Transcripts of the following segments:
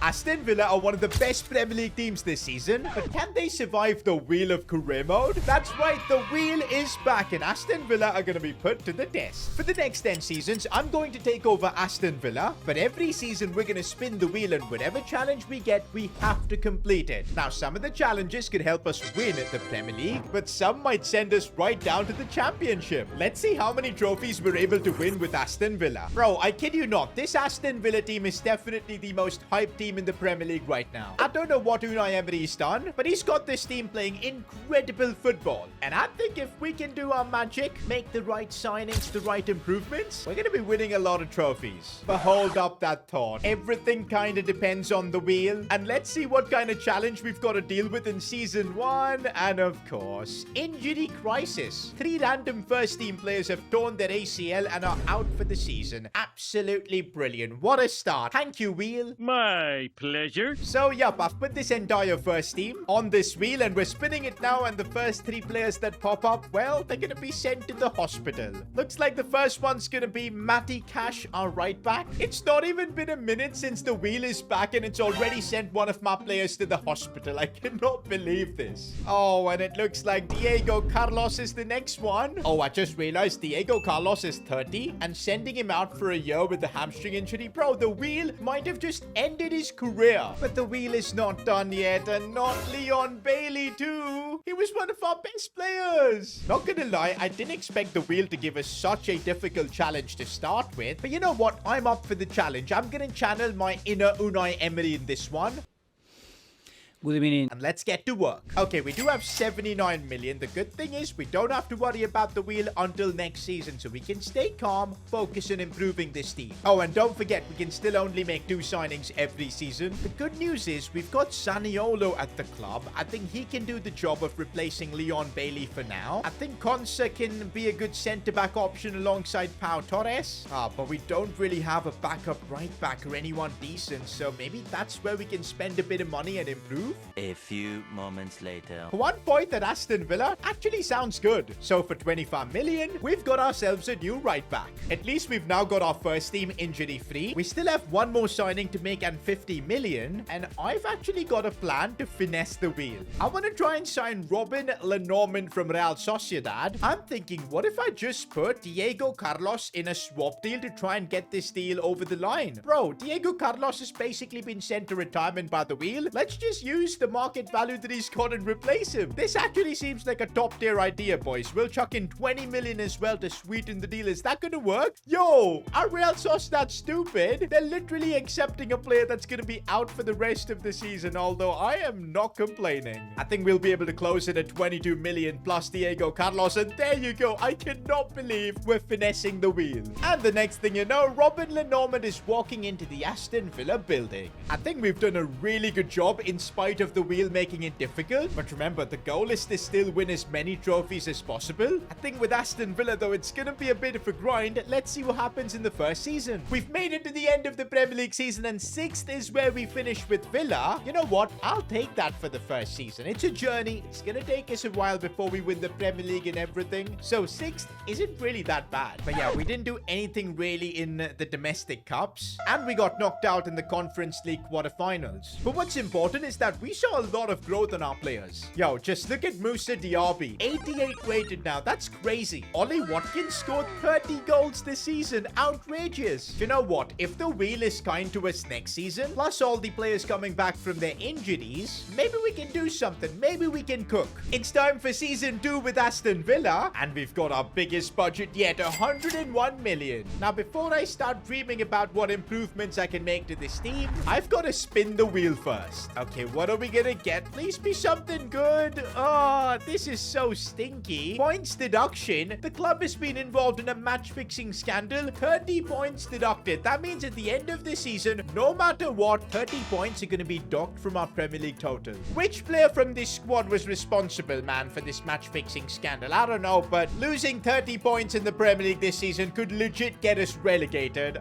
Aston Villa are one of the best Premier League teams this season, but can they survive the Wheel of Career mode? That's right, the wheel is back and Aston Villa are going to be put to the test. For the next 10 seasons, I'm going to take over Aston Villa, but every season we're going to spin the wheel and whatever challenge we get, we have to complete it. Now, some of the challenges could help us win at the Premier League, but some might send us right down to the Championship. Let's see how many trophies we're able to win with Aston Villa. Bro, I kid you not, this Aston Villa team is definitely the most hyped team in the Premier League right now. I don't know what Unai Emery's done, but he's got this team playing incredible football. And I think if we can do our magic, make the right signings, the right improvements, we're going to be winning a lot of trophies. But hold up that thought. Everything kind of depends on the wheel. And let's see what kind of challenge we've got to deal with in Season 1. And of course, injury crisis. 3 random first team players have torn their ACL and are out for the season. Absolutely brilliant. What a start. Thank you, wheel. My pleasure. So, yup, I've put this entire first team on this wheel and we're spinning it now, and the first 3 players that pop up, well, they're going to be sent to the hospital. Looks like the first one's going to be Matty Cash, our right back. It's not even been a minute since the wheel is back and it's already sent one of my players to the hospital. I cannot believe this. Oh, and it looks like Diego Carlos is the next one. Oh, I just realized Diego Carlos is 30 and sending him out for a year with the hamstring injury. Bro, the wheel might have just ended his career. But the wheel is not done yet, and not Leon Bailey too. He was one of our best players. Not gonna lie, I didn't expect the wheel to give us such a difficult challenge to start with. But you know what? I'm up for the challenge. I'm gonna channel my inner Unai Emery in this one. What do you mean? And let's get to work. Okay, we do have 79 million. The good thing is we don't have to worry about the wheel until next season, so we can stay calm, focus on improving this team. Oh, and don't forget, we can still only make 2 signings every season. The good news is we've got Zaniolo at the club. I think he can do the job of replacing Leon Bailey for now. I think Konsa can be a good centre-back option alongside Pau Torres. But we don't really have a backup right back or anyone decent, so maybe that's where we can spend a bit of money and improve. A few moments later. One point at Aston Villa actually sounds good. So for 25 million, we've got ourselves a new right back. At least we've now got our first team injury free. We still have one more signing to make and 50 million. And I've actually got a plan to finesse the wheel. I want to try and sign Robin Lenormand from Real Sociedad. I'm thinking, what if I just put Diego Carlos in a swap deal to try and get this deal over the line? Bro, Diego Carlos has basically been sent to retirement by the wheel. Let's just use the market value that he's got and replace him. This actually seems like a top tier idea, boys. We'll chuck in 20 million as well to sweeten the deal. Is that gonna work? Yo, are Real Sociedad stupid? They're literally accepting a player that's gonna be out for the rest of the season, although I am not complaining. I think we'll be able to close it at 22 million plus Diego Carlos, and there you go. I cannot believe we're finessing the wheel. And the next thing you know, Robin Lenormand is walking into the Aston Villa building. I think we've done a really good job in spite of the wheel making it difficult. But remember, the goal is to still win as many trophies as possible. I think with Aston Villa, though, it's gonna be a bit of a grind. Let's see what happens in the first season. We've made it to the end of the Premier League season, and 6th is where we finish with Villa. You know what? I'll take that for the first season. It's a journey. It's gonna take us a while before we win the Premier League and everything. So 6th isn't really that bad. But yeah, we didn't do anything really in the domestic cups, and we got knocked out in the Conference League quarterfinals. But what's important is that we saw a lot of growth on our players. Yo, just look at Moussa Diaby. 88 rated now. That's crazy. Ollie Watkins scored 30 goals this season. Outrageous. You know what? If the wheel is kind to us next season, plus all the players coming back from their injuries, maybe we can do something. Maybe we can cook. It's time for Season 2 with Aston Villa, and we've got our biggest budget yet, 101 million. Now, before I start dreaming about what improvements I can make to this team, I've got to spin the wheel first. Okay, what are we gonna get? Please be something good. Oh, this is so stinky. Points deduction. The club has been involved in a match-fixing scandal. 30 points deducted. That means at the end of the season, no matter what, 30 points are going to be docked from our Premier League total. Which player from this squad was responsible, man, for this match-fixing scandal? I don't know, but losing 30 points in the Premier League this season could legit get us relegated.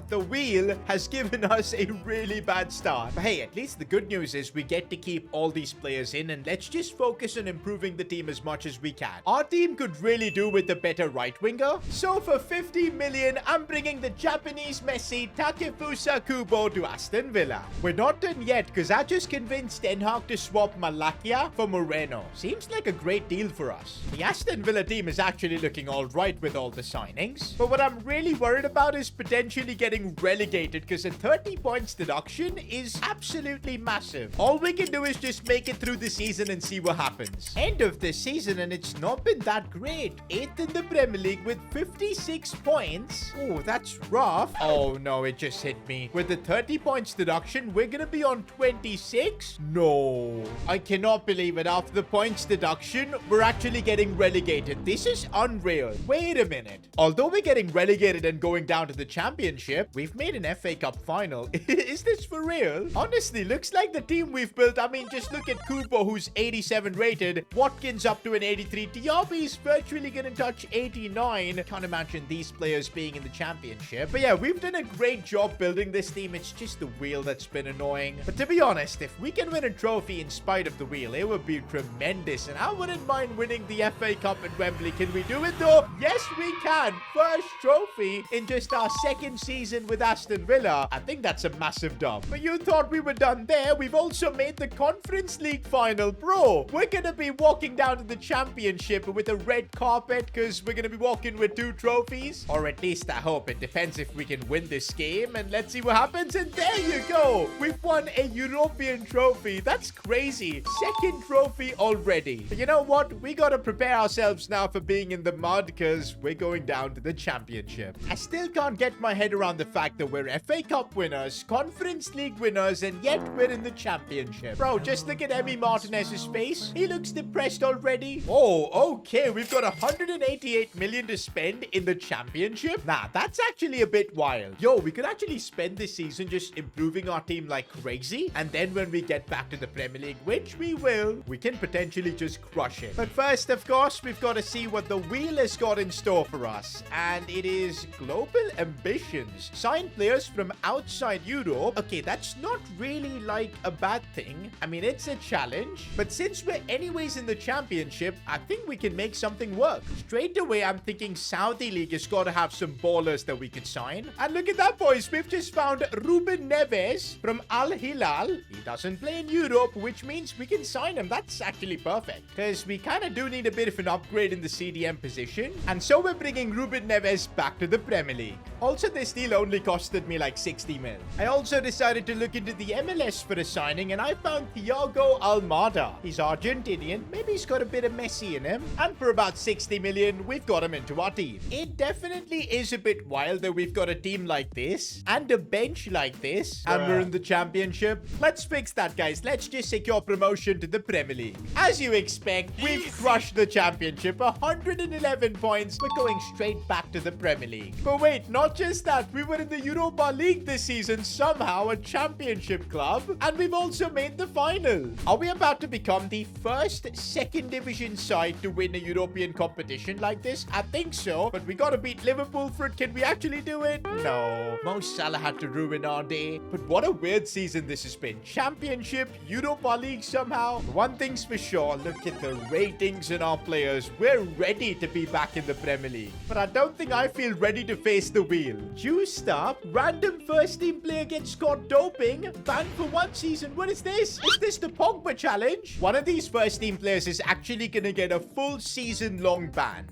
The wheel has given us a really bad start. But hey, at least the good news is we get to keep all these players in and let's just focus on improving the team as much as we can. Our team could really do with a better right winger. So for 50 million, I'm bringing the Japanese Messi Takeover Kubo to Aston Villa. We're not done yet because I just convinced Ten Hag to swap Malakia for Moreno. Seems like a great deal for us. The Aston Villa team is actually looking alright with all the signings. But what I'm really worried about is potentially getting relegated because a 30 points deduction is absolutely massive. All we can do is just make it through the season and see what happens. End of the season and it's not been that great. 8th in the Premier League with 56 points. Oh, that's rough. Oh no, it just hit me. With the 30 points deduction, we're gonna be on 26? No. I cannot believe it. After the points deduction, we're actually getting relegated. This is unreal. Wait a minute. Although we're getting relegated and going down to the championship, we've made an FA Cup final. Is this for real? Honestly, looks like the team we've built. I mean, just look at Kubo, who's 87 rated. Watkins up to an 83. Diaby's virtually gonna touch 89. Can't imagine these players being in the championship. But yeah, we've done a great job building this team. It's just the wheel that's been annoying. But to be honest, if we can win a trophy in spite of the wheel, it would be tremendous. And I wouldn't mind winning the FA Cup at Wembley. Can we do it though? Yes, we can. First trophy in just our second season with Aston Villa. I think that's a massive dub. But you thought we were done there. We've also made the Conference League final. Bro, we're gonna be walking down to the championship with a red carpet because we're gonna be walking with 2 trophies. Or at least I hope. It depends if we can win this game. And let's see what happens. And there you go. We've won a European trophy. That's crazy. Second trophy already. But you know what? We gotta prepare ourselves now for being in the mud because we're going down to the championship. I still can't get my head around the fact that we're FA Cup winners, Conference League winners, and yet we're in the championship. Bro, just look at Emi Martinez's face. He looks depressed already. Oh, okay. We've got 188 million to spend in the championship. Nah, that's actually a bit wild. Yo, we could actually spend this season just improving our team like crazy. And then when we get back to the Premier League, which we will, we can potentially just crush it. But first, of course, we've got to see what the wheel has got in store for us. And it is global ambitions. Sign players from outside Europe. Okay, that's not really like a bad thing. I mean, it's a challenge. But since we're anyways in the championship, I think we can make something work. Straight away, I'm thinking Saudi League has got to have some ballers that we could sign. And look at that, boys. We've just found Ruben Neves from Al Hilal. He doesn't play in Europe, which means we can sign him. That's actually perfect. Because we kind of do need a bit of an upgrade in the CDM position. And so we're bringing Ruben Neves back to the Premier League. Also, this deal only costed me like 60 mil. I also decided to look into the MLS for a signing, and I found Thiago Almada. He's Argentinian. Maybe he's got a bit of Messi in him. And for about 60 million, we've got him into our team. It definitely is a bit wild that we've got a team like this and a bench like this, and we're in the championship. Let's fix that, guys. Let's just secure promotion to the Premier League. As you expect, we've crushed the championship. 111 points. We're going straight back to the Premier League. But wait, not just that. We were in the Europa League this season, somehow a championship club, and we've also made the final. Are we about to become the first second division side to win a European competition like this? I think so, but we gotta beat Liverpool for it. Can we actually do it? No. Mo Salah had to ruin our day. But what a weird season this has been. Championship, Europa League somehow. One thing's for sure, look at the ratings in our players. We're ready to be back in the Premier League. But I don't think I feel ready to face the wheel. Juiced up, random first team player gets caught doping, banned for 1 season. What is this? Is this the Pogba challenge? One of these first team players is actually gonna get a full season long ban.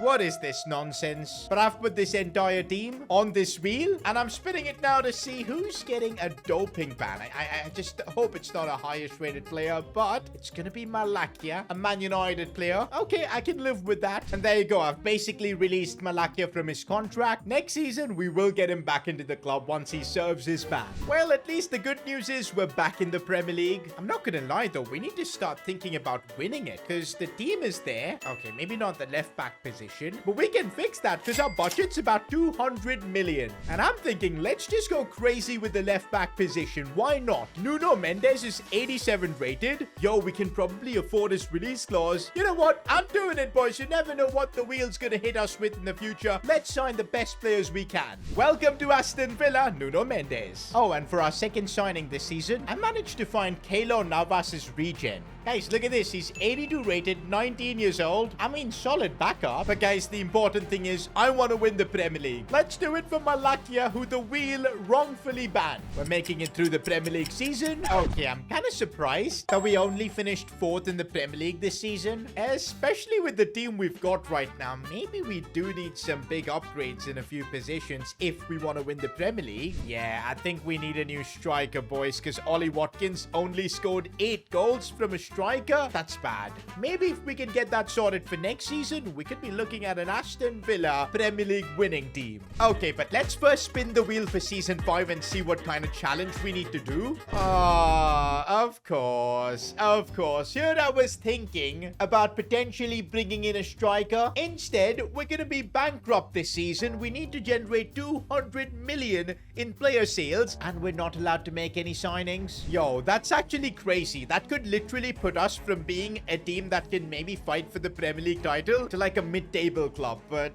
What is this nonsense? But I've put this entire team on this wheel, and I'm spinning it now to see who's getting a doping ban. I just hope it's not a highest rated player, but it's gonna be Malakia, a Man United player. Okay, I can live with that. And there you go. I've basically released Malakia from his contract. Next season, we will get him back into the club once he serves his ban. Well, at least the good news is we're back in the Premier League. I'm not gonna lie though, we need to start thinking about winning it because the team is there. Okay, maybe not the left back position, but we can fix that because our budget's about 200 million. And I'm thinking, let's just go crazy with the left back position. Why not? Nuno Mendes is 87 rated. Yo, we can probably afford his release clause. You know what? I'm doing it, boys. You never know what the wheel's gonna hit us with in the future. Let's sign the best players we can. Welcome to Aston Villa, Nuno Mendes. Oh, and for our second signing this season, I managed managed to find Keylor Navas's regen. Guys, look at this. He's 82 rated, 19 years old. I mean, solid backup. But guys, the important thing is I want to win the Premier League. Let's do it for Malakia, who the wheel wrongfully banned. We're making it through the Premier League season. Okay, I'm kind of surprised that we only finished 4th in the Premier League this season. Especially with the team we've got right now. Maybe we do need some big upgrades in a few positions if we want to win the Premier League. Yeah, I think we need a new striker, boys, because Ollie Watkins only scored 8 goals from a striker. That's bad. Maybe if we can get that sorted for next season, we could be looking at an Aston Villa Premier League winning team. Okay, but let's first spin the wheel for season 5 and see what kind of challenge we need to do. Of course. Of course. Here I was thinking about potentially bringing in a striker. Instead, we're going to be bankrupt this season. We need to generate 200 million in player sales, and we're not allowed to make any signings. Yo, that's actually crazy. That could literally put us from being a team that can maybe fight for the Premier League title to like a mid-table club. But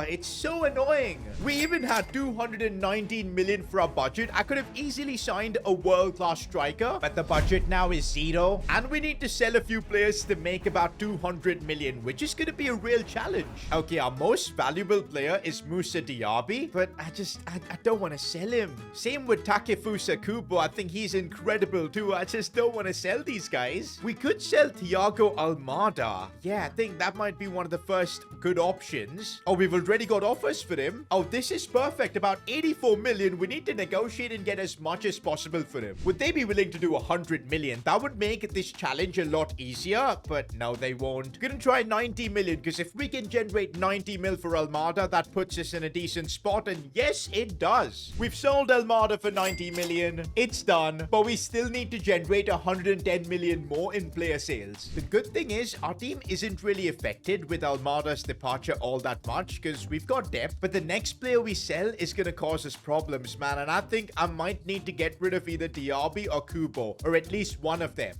it's so annoying. We even had 219 million for our budget. I could have easily signed a world-class striker, but the budget now is 0, and we need to sell a few players to make about 200 million, which is going to be a real challenge. Okay, our most valuable player is Musa Diaby, but I don't want to sell him. Same with Takefusa Kubo. I think he's incredible too. I just don't want to sell these guys. We could sell Thiago Almada. Yeah, I think that might be one of the first good options. Oh, we've already got offers for him. Oh, this is perfect. About 84 million. We need to negotiate and get as much as possible for him. Would they be willing to do 100 million? That would make this challenge a lot easier, but no, they won't. Gonna try 90 million, because if we can generate 90 mil for Almada, that puts us in a decent spot, and yes, it does. We've sold Almada for 90 million. It's done, but we still need to generate 110 million more in player sales. The good thing is our team isn't really affected with Almada's departure all that much, because we've got depth, but the next player we sell is going to cause us problems, man, and I think I might need to get rid of either Diaby or Kubo, or at least one of them.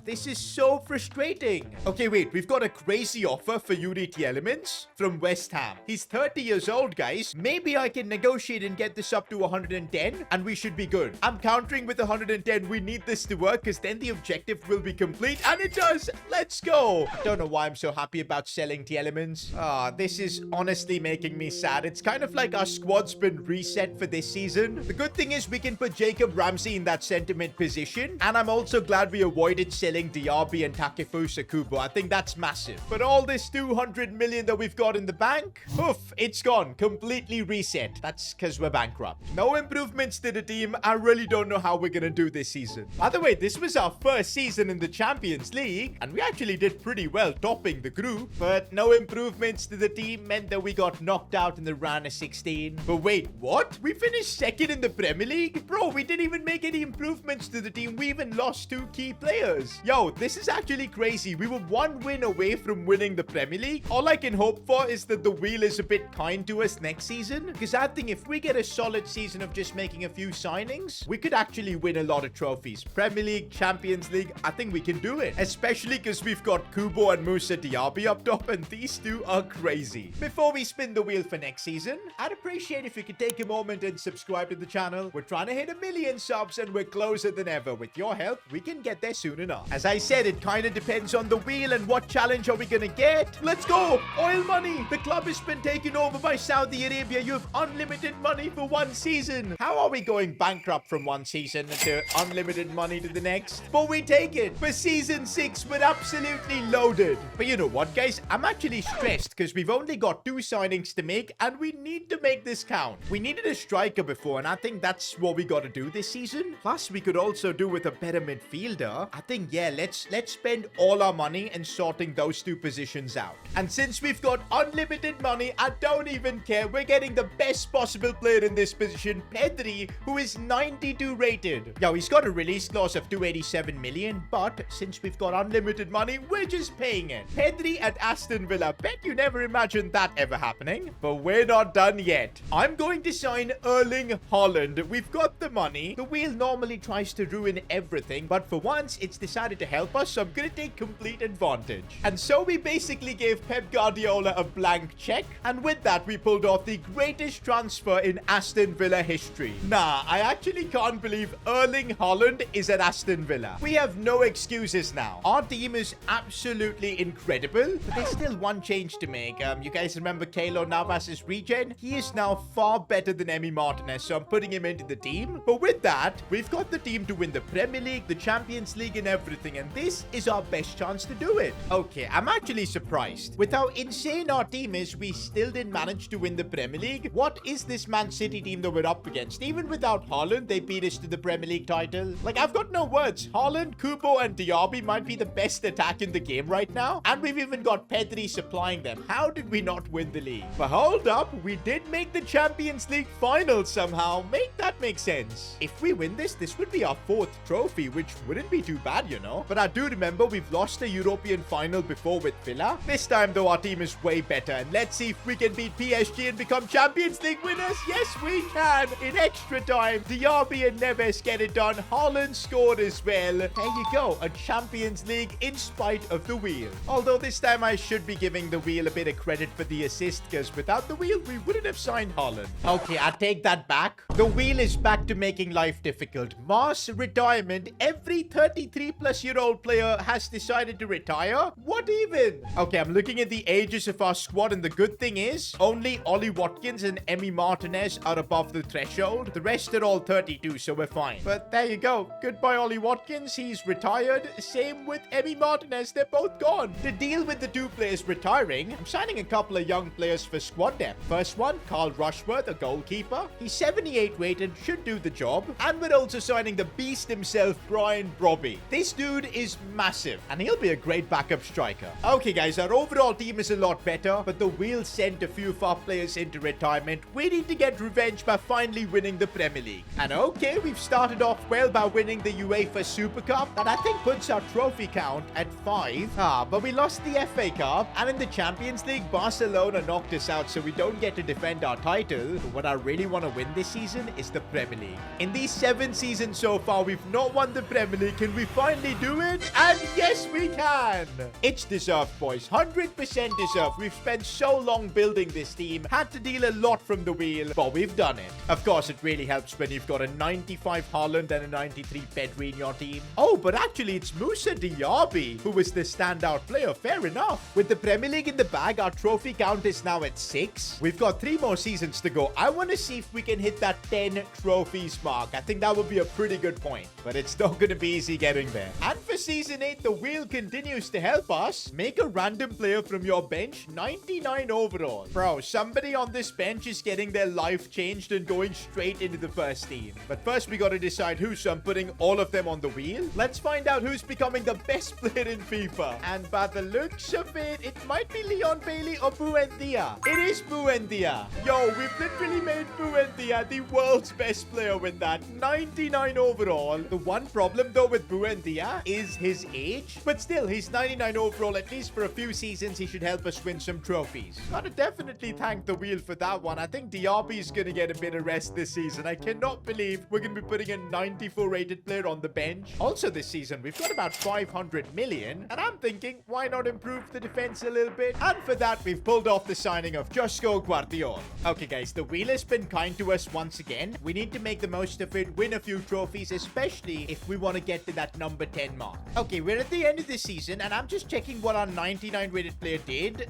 This is so frustrating. Okay, wait, we've got a crazy offer for Yuri Tielemans from West Ham. He's 30 years old, guys. Maybe I can negotiate and get this up to 110, and we should be good. I'm countering with 110. We need this to work, because then the objective will be complete, and it does. Let's go. I don't know why I'm so happy about selling Tielemans. This is honestly making me sad. It's kind of like our squad's been reset for this season. The good thing is we can put Jacob Ramsey in that sentiment position, and I'm also glad we avoided selling Diaby and Takefusa Kubo. I think that's massive. But all this 200 million that we've got in the bank, poof, it's gone. Completely reset. That's because we're bankrupt. No improvements to the team. I really don't know how we're gonna do this season. By the way, this was our first season in the Champions League, and we actually did pretty well topping the group, but no improvements to the team meant that we got knocked out in the round of 16. But wait, what? We finished second in the Premier League? Bro, we didn't even make any improvements to the team. We even lost 2 key players. Yo, this is actually crazy. We were 1 win away from winning the Premier League. All I can hope for is that the wheel is a bit kind to us next season, because I think if we get a solid season of just making a few signings, we could actually win a lot of trophies. Premier League, Champions League, I think we can do it. Especially because we've got Kubo and Musa Diaby up top, and these two are crazy. Before we spin the wheel for next season, I'd appreciate if you could take a moment and subscribe to the channel. We're trying to hit 1 million subs, and we're closer than ever. With your help, we can get there soon enough. As I said, it kind of depends on the wheel and what challenge are we gonna get. Let's go! Oil money! The club has been taken over by Saudi Arabia. You have unlimited money for 1 season. How are we going bankrupt from 1 season to unlimited money to the next? But we take it. For season 6, we're absolutely loaded. But you know what, guys? I'm actually stressed because we've only got 2 signings to make, and we need to make this count. We needed a striker before, and I think that's what we got to do this season. Plus, we could also do with a better midfielder. I think, yeah, let's spend all our money in sorting those 2 positions out. And since we've got unlimited money, I don't even care. We're getting the best possible player in this position, Pedri, who is 92 rated. Yo, he's got a release clause of 287 million, but since we've got unlimited money, we're just paying it. Pedri at Aston Villa. Bet you never imagined that ever happening. But we're not done yet. I'm going to sign Erling Haaland. We've got the money. The wheel normally tries to ruin everything, but for once, it's decided to help us, so I'm gonna take complete advantage. And so we basically gave Pep Guardiola a blank check, and with that, we pulled off the greatest transfer in Aston Villa history. Nah, I actually can't believe Erling Haaland Haaland is at Aston Villa. We have no excuses now. Our team is absolutely incredible, but there's still one change to make. You guys remember Keylor Navas's regen? He is now far better than Emi Martinez, so I'm putting him into the team. But with that, we've got the team to win the Premier League, the Champions League, and everything, and this is our best chance to do it. Okay, I'm actually surprised. With how insane our team is, we still didn't manage to win the Premier League. What is this Man City team that we're up against? Even without Haaland, they beat us to the Premier League title. Like, I've got no words. Haaland, Kubo, and Diaby might be the best attack in the game right now, and we've even got Pedri supplying them. How did we not win the league? But hold up, we did make the Champions League final somehow. Make that make sense. If we win this, this would be our 4th trophy, which wouldn't be too bad, you know. But I do remember we've lost a European final before with Villa. This time, though, our team is way better, and let's see if we can beat PSG and become Champions League winners. Yes, we can. In extra time, Diaby and Neves get it done. Haaland scored as well. There you go, a Champions League in spite of the wheel. Although this time I should be giving the wheel a bit of credit for the assist, because without the wheel, we wouldn't have signed Haaland. Okay, I take that back. The wheel is back to making life difficult. Mass retirement. Every 33-plus-year-old player has decided to retire. What even? Okay, I'm looking at the ages of our squad, and the good thing is only Ollie Watkins and Emi Martinez are above the threshold. The rest are all 32, so we're fine. But there you go. Goodbye, Ollie Watkins. He's retired. Same with Emi Martinez. They're both gone. To deal with the 2 players retiring, I'm signing a couple of young players for squad depth. First one, Carl Rushworth, a goalkeeper. He's 78 rated, should do the job. And we're also signing the beast himself, Brian Brobby. This dude is massive, and he'll be a great backup striker. Okay, guys, our overall team is a lot better, but the wheel sent a few of our players into retirement. We need to get revenge by finally winning the Premier League. And okay, we've started off well by winning the UEFA Super Cup. That I think puts our trophy count at 5. But we lost the FA Cup, and in the Champions League, Barcelona knocked us out, so we don't get to defend our title. But what I really want to win this season is the Premier League. In these 7 seasons so far, we've not won the Premier League. Can we finally do it? And yes, we can! It's deserved, boys. 100% deserved. We've spent so long building this team, had to deal a lot from the wheel, but we've done it. Of course, it really helps when you've got a 95 Haaland and a 93 Pedri in your team. Oh, but actually, it's Moussa Diaby who was the standout player. Fair enough. With the Premier League in the bag, our trophy count is now at 6. We've got 3 more seasons to go. I want to see if we can hit that 10 trophies mark. I think that would be a pretty good point, but it's not going to be easy getting there. And for Season 8, the wheel continues to help us. Make a random player from your bench, 99 overall. Bro, somebody on this bench is getting their life changed and going straight into the first team. But first, we got to decide who, so I'm putting all of them on the wheel. Let's find out who's becoming the best player in FIFA. And by the looks of it, it might be Leon Bailey or Buendia. It is Buendia. Yo, we've literally made Buendia the world's best player with that. 99 overall. The one problem, though, with Buendia is his age. But still, he's 99 overall. At least for a few seasons, he should help us win some trophies. Gotta definitely thank the wheel for that one. I think Diaby's gonna get a bit of rest this season. I cannot believe we're gonna be putting a 94 rated player on the bench. Also this season, we've got about 500 million. And I'm thinking, why not improve the defense a little bit? And for that, we've pulled off the signing of Josko Guardiola. Okay, guys, the wheel has been kind to us once again. We need to make the most of it, win a few trophies, especially if we want to get to that number 10 mark. Okay, we're at the end of the season, and I'm just checking what our 99 rated player did.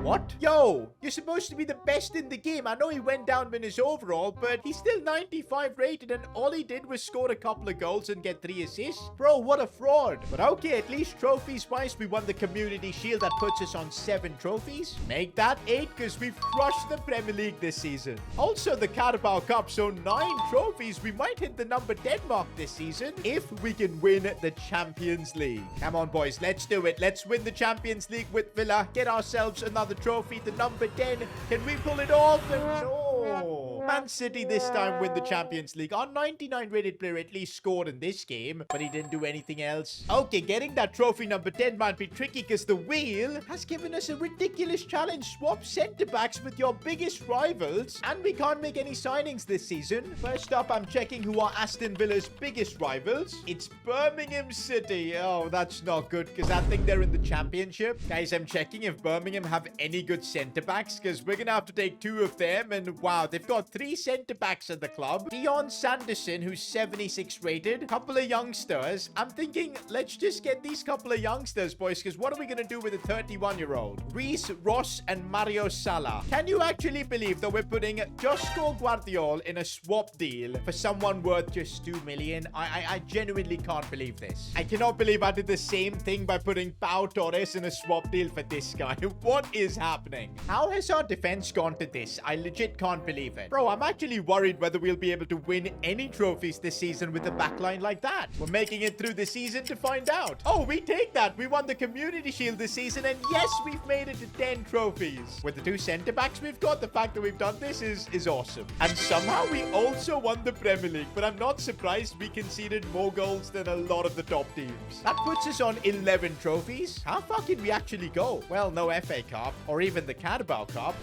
What? Yo, you're supposed to be the best in the game. I know he went down in his overall, but he's still 95 rated, and all he did was score a couple of goals and get 3 assists. Bro, what a fraud. But okay, at least trophies-wise, we won the Community Shield. That puts us on 7 trophies. Make that 8, because we've crushed the Premier League this season. Also, the Carabao Cup, so 9 trophies. We might hit the number 10 mark this season if we can win the Champions League. Come on, boys, let's do it. Let's win the Champions League with Villa. Get ourselves another trophy, the number 10. Can we pull it off? No. Man City this time win the Champions League. Our 99 rated player at least scored in this game, but he didn't do anything else. Okay, getting that trophy number 10 might be tricky because the wheel has given us a ridiculous challenge. Swap centre-backs with your biggest rivals, and we can't make any signings this season. First up, I'm checking who are Aston Villa's biggest rivals. It's Birmingham City. Oh, that's not good because I think they're in the Championship. Guys, I'm checking if Birmingham have any good centre-backs because we're going to have to take 2 of them, and wow, they've got 3 centre-backs at the club. Dion Sanderson, who's 76 rated. Couple of youngsters. I'm thinking, let's just get these couple of youngsters, boys, because what are we going to do with a 31-year-old? Reece, Ross, and Mario Salah. Can you actually believe that we're putting Josko Guardiola in a swap deal for someone worth just 2 million? I genuinely can't believe this. I cannot believe I did the same thing by putting Pau Torres in a swap deal for this guy. What is happening? How has our defense gone to this? I legit can't believe it. Bro, I'm actually worried whether we'll be able to win any trophies this season with a backline like that. We're making it through the season to find out. Oh, we take that. We won the Community Shield this season, and yes, we've made it to 10 trophies. With the 2 centre-backs we've got, the fact that we've done this is awesome. And somehow we also won the Premier League, but I'm not surprised we conceded more goals than a lot of the top teams. That puts us on 11 trophies. How far can we actually go? Well, no FA Cup or even the Carabao Cup.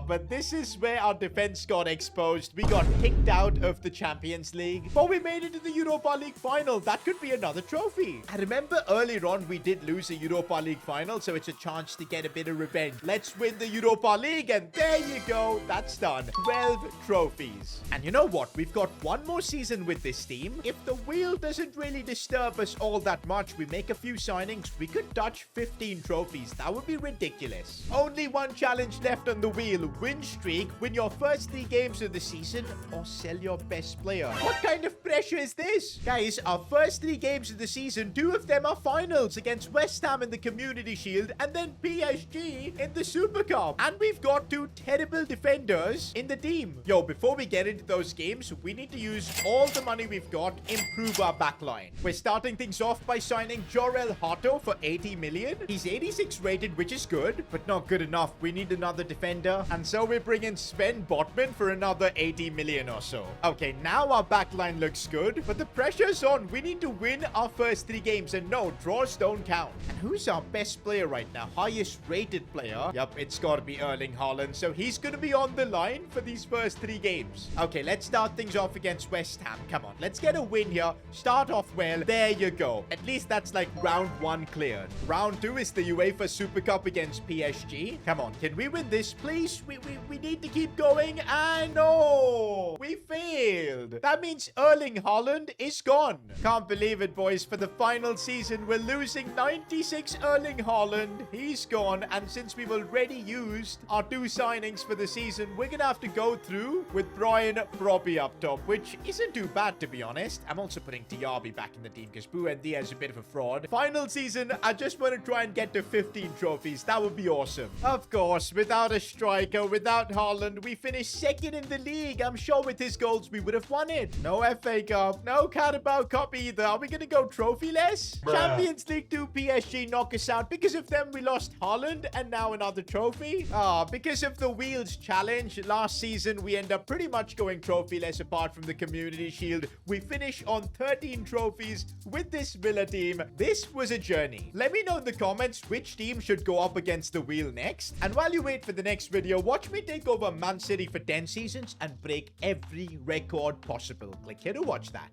But this is where our defense got exposed. We got kicked out of the Champions League, but we made it to the Europa League final. That could be another trophy. I remember earlier on we did lose a Europa League final, so it's a chance to get a bit of revenge. Let's win the Europa League, and there you go. That's done. 12 trophies. And you know what? We've got one more season with this team. If the wheel doesn't really disturb us all that much, we make a few signings, we could touch 15 trophies. That would be ridiculous. Only one challenge left on the wheel. Win streak, win your first 3 games of the season, or sell your best player. What kind of pressure is this? Guys, our first 3 games of the season, 2 of them are finals against West Ham in the Community Shield and then PSG in the Super Cup. And we've got 2 terrible defenders in the team. Yo, before we get into those games, we need to use all the money we've got, improve our backline. We're starting things off by signing Jorel Hato for 80 million. He's 86 rated, which is good, but not good enough. We need another defender. And so we're bringing Sven Botman for another 80 million or so. Okay, now our backline looks good, but the pressure's on. We need to win our first 3 games, and no, draws don't count. And who's our best player right now? Highest rated player? Yep, it's got to be Erling Haaland. So he's going to be on the line for these first 3 games. Okay, let's start things off against West Ham. Come on, let's get a win here. Start off well. There you go. At least that's like round 1 cleared. Round 2 is the UEFA Super Cup against PSG. Come on, can we win this, please? We need to keep going. And no, we failed. That means Erling Haaland is gone. Can't believe it, boys. For the final season, we're losing 96 Erling Haaland. He's gone. And since we've already used our 2 signings for the season, we're gonna have to go through with Brian Brobby up top, which isn't too bad, to be honest. I'm also putting Diaby back in the team because Buendia is a bit of a fraud. Final season, I just want to try and get to 15 trophies. That would be awesome. Of course, without a striker, without Haaland, we finished 2nd in the league. I'm sure with his goals, we would have won it. No FA Cup, no Carabao Cup either. Are we going to go trophyless? Champions League 2 PSG knock us out. Because of them, we lost Haaland and now another trophy. Because of the Wheels Challenge, last season, we end up pretty much going trophyless apart from the Community Shield. We finish on 13 trophies with this Villa team. This was a journey. Let me know in the comments which team should go up against the wheel next. And while you wait for the next video, watch me take over Man City for 10 seasons and break every record possible. Click here to watch that.